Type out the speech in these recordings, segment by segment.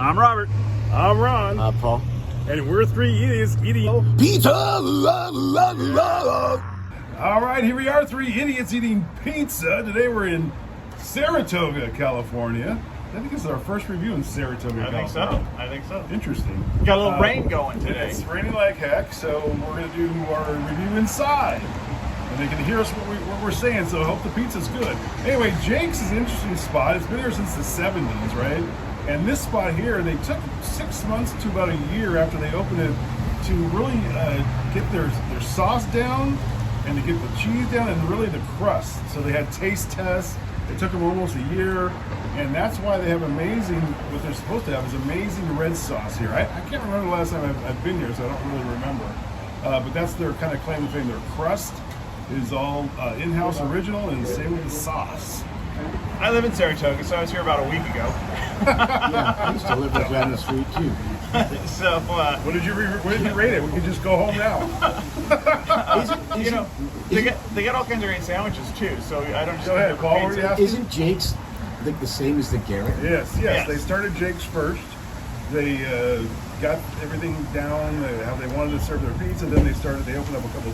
I'm Robert. I'm Ron. Paul. And we're three idiots eating Pizza! All right, here we are, three idiots eating pizza. Today we're in Saratoga, California. I think this is our first review in Saratoga, California. I think so. Interesting. Got a little rain going today. It's raining like heck, so we're going to do our review inside. And they can hear us what we're saying, so I hope the pizza's good. Anyway, Jake's is an interesting spot. It's been here since the 70s, right? And this spot here, they took 6 months to about a year after they opened it to really get their sauce down and to get the cheese down and really the crust. So they had taste tests. It took them almost a year, and that's why they have what they're supposed to have is amazing red sauce here. I can't remember the last time I've been here, so I don't really remember. But that's their kind of claim to fame. Their crust is all in-house original, and same with the sauce. I live in Saratoga, so I was here about a week ago. Yeah, I used to live right down the street too. So, what did you rate it? We can just go home now. They got all kinds of great sandwiches too. So I don't just go ahead, Paul. What are you asking? Isn't Jake's the same as the Garrett? Yes. They started Jake's first. They got everything down, how they wanted to serve their pizza. Then they opened up a couple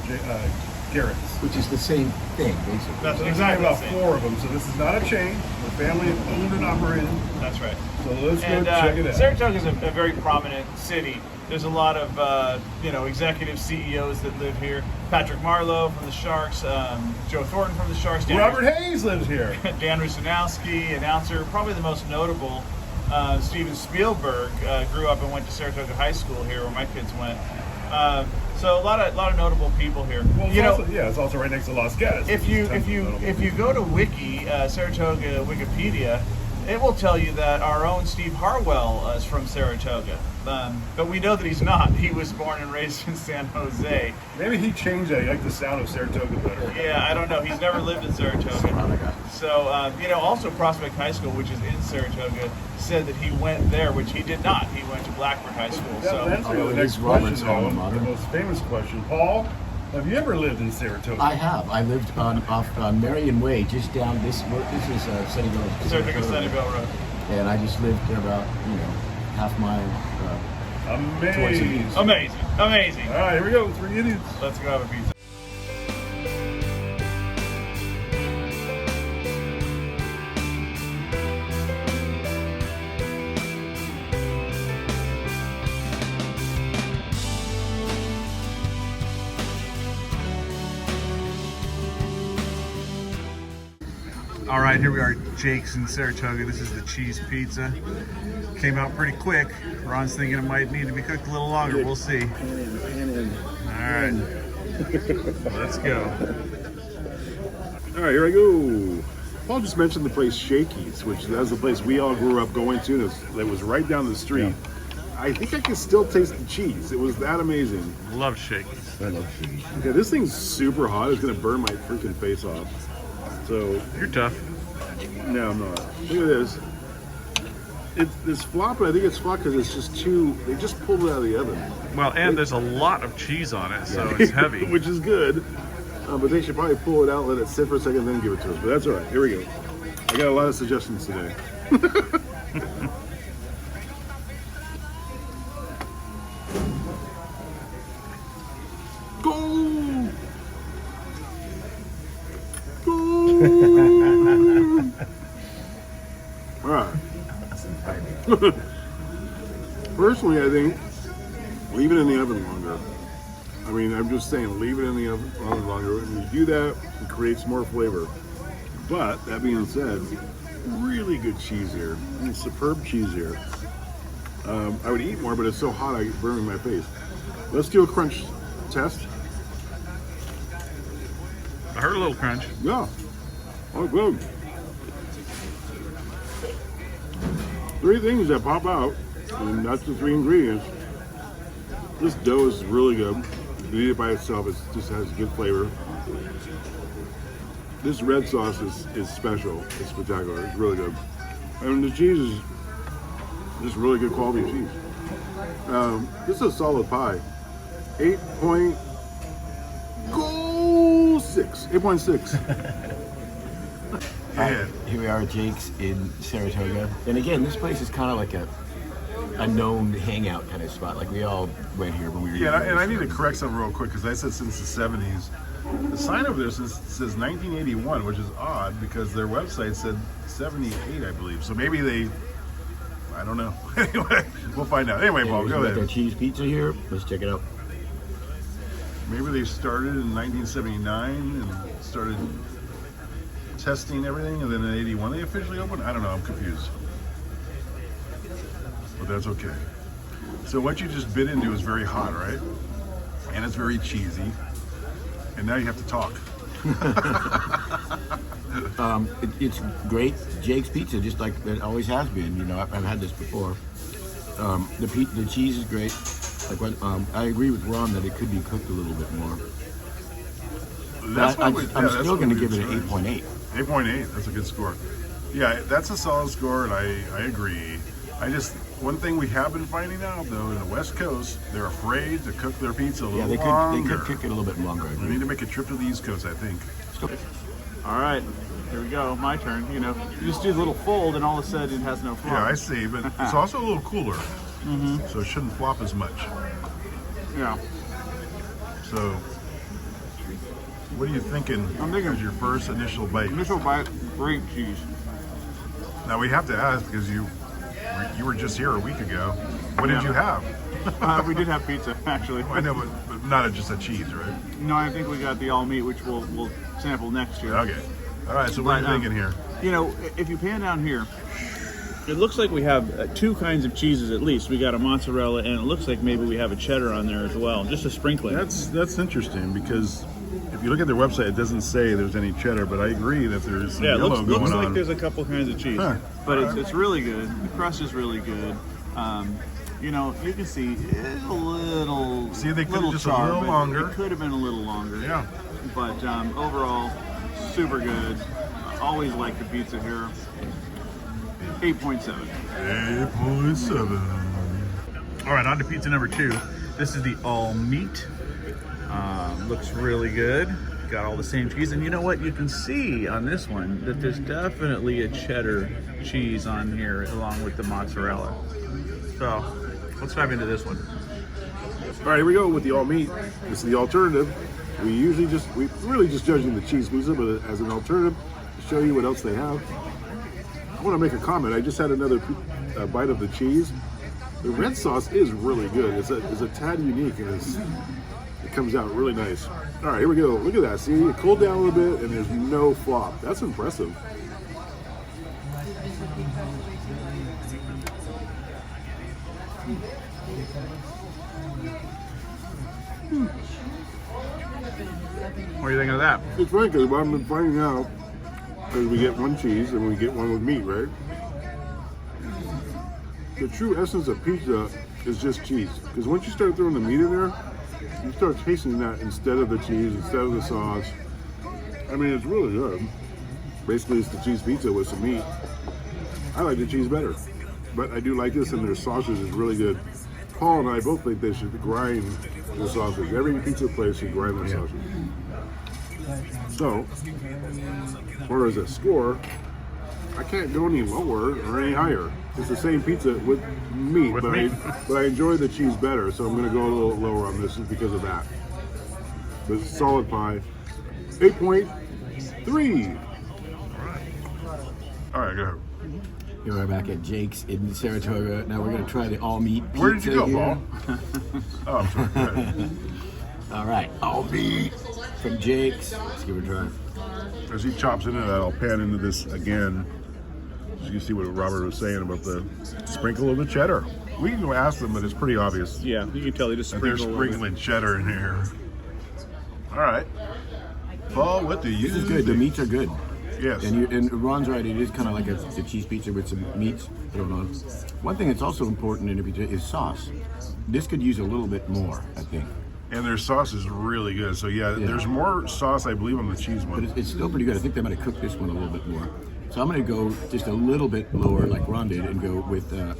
Garrett's. Which is the same thing, basically. That's so exactly about 4 of them. So this is not a chain. The family owned and operated. That's right. So let's go check it out. Saratoga is a very prominent city. There's a lot of executive CEOs that live here. Patrick Marlowe from the Sharks, Joe Thornton from the Sharks. Robert Hayes lives here. Dan Rusanowski, announcer. Probably the most notable. Steven Spielberg grew up and went to Saratoga High School here, where my kids went. So a lot of notable people here. Well, it's also right next to Los Gatos. If you go to Wiki, Saratoga Wikipedia, it will tell you that our own Steve Harwell is from Saratoga. But we know that he's not. He was born and raised in San Jose. Maybe he changed that. He liked the sound of Saratoga better. Yeah, I don't know. He's never lived in Saratoga. So, also Prospect High School, which is in Saratoga, said that he went there, which he did not. He went to Blackbird High School. That answers the next question, though, the most famous question. Paul, have you ever lived in Saratoga? I have. I lived off Marion Way, just down this is Sunnyvale. Saratoga Sunnyvale Road. And I just lived about half mile. Amazing. All right, here we go. 3 idiots. Let's go have a pizza. All right, here we are, Jake's in Saratoga. This is the cheese pizza. Came out pretty quick. Ron's thinking it might need to be cooked a little longer. We'll see. All right, let's go. All right, here I go. Paul just mentioned the place Shakey's, which that's the place we all grew up going to. It was right down the street. Yeah. I think I can still taste the cheese. It was that amazing. Love Shakey's. I love Shakey's. Okay, this thing's super hot. It's gonna burn my freaking face off. So you're tough. No, I'm not. Look at this. It's flopping. I think it's flop because it's just too. They just pulled it out of the oven. Well, and there's a lot of cheese on it, so it's heavy, which is good. But they should probably pull it out, let it sit for a second, then give it to us. But that's all right. Here we go. I got a lot of suggestions today. Go! All right. Personally, I think leave it in the oven longer. I mean, I'm just saying, leave it in the oven longer. When you do that, it creates more flavor. But that being said, really good cheese here. I mean, superb cheese here. I would eat more, but it's so hot I get burning my face. Let's do a crunch test. I heard a little crunch. Yeah. Oh, good. 3 things that pop out, and that's the 3 ingredients. This dough is really good. You can eat it by itself. It just has good flavor. This red sauce is special. It's spectacular. It's really good. And the cheese is just really good quality cheese. This is a solid pie. 8.6. Yeah. Here we are at Jake's in Saratoga. And again, this place is kind of like a a known hangout kind of spot. Like we all went here when we were. Yeah, and I need to correct something real quick because I said since the 70s. The sign over there says 1981, which is odd because their website said 78, I believe. So maybe they, I don't know. Anyway, we'll find out. Anyway, Paul, go ahead. Their cheese pizza here. Let's check it out. Maybe they started in 1979 and started testing everything, and then in 81 they officially opened. I don't know. I'm confused, but that's okay. So what you just bit into is very hot, right? And it's very cheesy. And now you have to talk. It's great Jake's Pizza, just like it always has been. You know, I've had this before. The cheese is great. Like what, I agree with Ron that it could be cooked a little bit more. I'm still going to give it an 8.8. 8.8. That's a good score. Yeah, that's a solid score, and I agree. One thing we have been finding out though, in the West Coast, they're afraid to cook their pizza a little longer. They could cook it a little bit longer. We need to make a trip to the East Coast, I think. All right, here we go. My turn. You know, you just do the little fold, and all of a sudden it has no flop. Yeah, I see, but it's also a little cooler, so it shouldn't flop as much. Yeah. So, what are you thinking? I'm thinking as your first initial bite. Initial bite, great cheese. Now we have to ask because you were just here a week ago. What did you have? We did have pizza, actually. I know, but not just a cheese, right? No, I think we got the all meat, which we'll sample next year. Okay. All right. So what are you thinking here? You know, if you pan down here, it looks like we have two kinds of cheeses at least. We got a mozzarella, and it looks like maybe we have a cheddar on there as well, just a sprinkling. That's interesting because if you look at their website, it doesn't say there's any cheddar, but I agree that there's some yellow going on. Looks like there's a couple kinds of cheese, but it's really good. The crust is really good. You know, you can see it's a little. See, they could have just char, a little longer. It could have been a little longer. Yeah. But overall, super good. Always like the pizza here. 8.7. 8.7. All right, on to pizza number 2. This is the all meat. Looks really good. Got all the same cheese, and you know what? You can see on this one that there's definitely a cheddar cheese on here along with the mozzarella. So let's dive into this one. All right, here we go with the all meat. This is the alternative. We're really just judging the cheese pizza, but as an alternative to show you what else they have. I want to make a comment. I just had another bite of the cheese. The red sauce is really good. It's a tad unique, and it comes out really nice. All right, here we go. Look at that. See, it cooled down a little bit, and there's no flop. That's impressive. What do you think of that? It's funny because what I've been finding out is we get one cheese and we get one with meat, right? The true essence of pizza is just cheese. Because once you start throwing the meat in there, you start tasting that instead of the cheese, instead of the sauce. I mean, it's really good. Basically, it's the cheese pizza with some meat. I like the cheese better. But I do like this, and their sausage is really good. Paul and I both think they should grind the sausage. Every pizza place should grind their sausage. So, as far as a score, I can't go any lower or any higher. It's the same pizza with meat, but I enjoy the cheese better, so I'm going to go a little lower on this just because of that. But it's a solid pie. 8.3. All right, go ahead. Here we're back at Jake's in Saratoga. Now we're going to try the all meat pizza. Where did you go, here. Paul? Oh, I'm sorry. Go ahead. All right, all meat from Jake's. Let's give it a try. As he chops into that, I'll pan into this again. So you can see what Robert was saying about the sprinkle of the cheddar. We can go ask them, but it's pretty obvious. Yeah, you can tell they just that they're sprinkle sprinkling cheddar in here. All right. Paul, what do you This is good. The think? meats are good. Yes. And Ron's right. It is kind of like a cheese pizza with some meats thrown on. One thing that's also important in a pizza is sauce. This could use a little bit more, I think. And their sauce is really good. So yeah, there's more sauce, I believe, on the cheese one. But it's still pretty good. I think they might have cooked this one a little bit more. So I'm going to go just a little bit lower, like Ron did, and go with 8.7.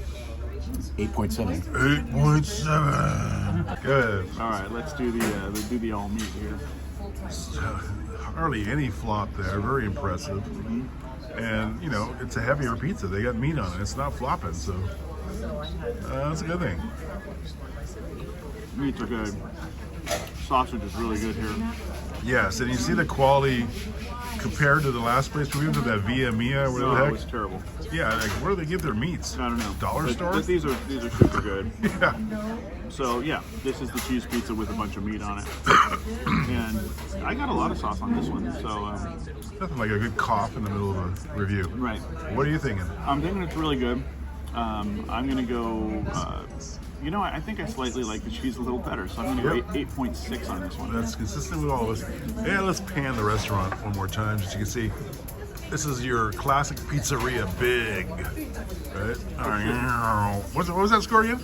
8.7. Good. All right, let's do the all meat here. Hardly any flop there. Very impressive. And you know, it's a heavier pizza. They got meat on it. It's not flopping. So That's a good thing. Meats are good. Sausage is really good here. Yes, and you see the quality compared to the last place we went to, that Via Mia, whatever the No, it heck. was terrible. Yeah, like where do they get their meats? I don't know. Dollar store? These are super good. Yeah. So yeah, this is the cheese pizza with a bunch of meat on it, and I got a lot of sauce on this one. So Nothing like a good cough in the middle of a review. right, What are you thinking? I'm thinking it's really good. I'm gonna go. You know, I think I slightly like the cheese a little better, so I'm gonna go 8.6 on this one. That's consistent with all of us. Yeah, let's pan the restaurant one more time just so you can see. This is your classic pizzeria big. Right? All right. What was that score again?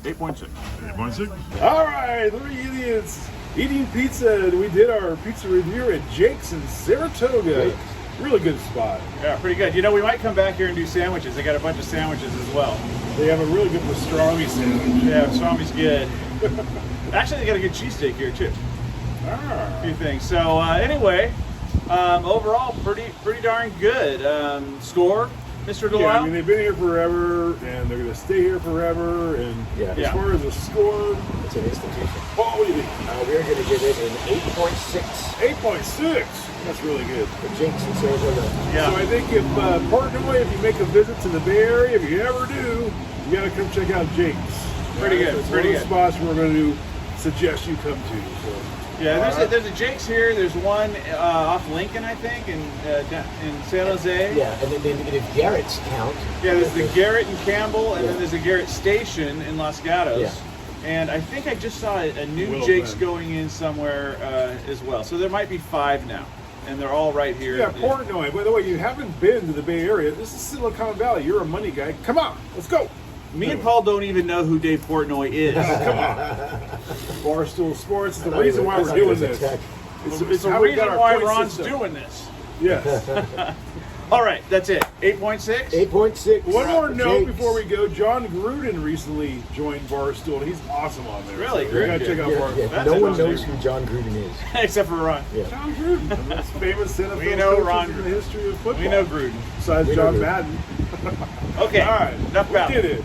8.6. 8.6? All right, three idiots eating pizza. We did our pizza review at Jake's in Saratoga. Really good spot. Yeah, pretty good. You know, we might come back here and do sandwiches. They got a bunch of sandwiches as well. They have a really good pastrami sandwich. Yeah, pastrami's good. Actually, they got a good cheesesteak here too. Ah. A few things. So anyway, overall, pretty darn good. Score, Mr. Delisle? Yeah, I mean, they've been here forever, and they're going to stay here forever. And as Yeah. far as the score, It's an institution. Paul, what do you think? We're going to give it an 8.6 8.6. That's really good. for Jinx and Saratoga. Yeah. So I think if Portnoy, if you make a visit to the Bay Area, if you ever do, you got to come check out Jake's. Pretty good, It's pretty one of the spots we're going to suggest you come to. So. Yeah, there's a Jake's here. There's one off Lincoln, I think, in San Jose. Yeah, and then if Garrett's count. Yeah, there's the Garrett and Campbell, and then there's the Garrett Station in Los Gatos. Yeah. And I think I just saw a new Will Jake's then. going in somewhere as well. So there might be 5 now, and they're all right here. Yeah, Portnoy. By the way, you haven't been to the Bay Area. This is Silicon Valley. You're a money guy. Come on, let's go. Me and Paul don't even know who Dave Portnoy is. Barstool Sports is the reason why we're doing this. It's the how we reason got our why point Ron's system. doing this. Yes. All right, that's it. 8.6? 8.6. One more for note Jake's. before we go. John Gruden recently joined Barstool. He's awesome on there. Really? So you gotta Gruden check out Yeah, Barstool. yeah. That's No one interesting. knows who John Gruden is. Except for Ron. Yeah. John Gruden, the most famous NFL We know coaches Ron in the Gruden. history of football. We know Gruden. Besides We know John Gruden. Madden. Okay, All right, enough we about did it. it.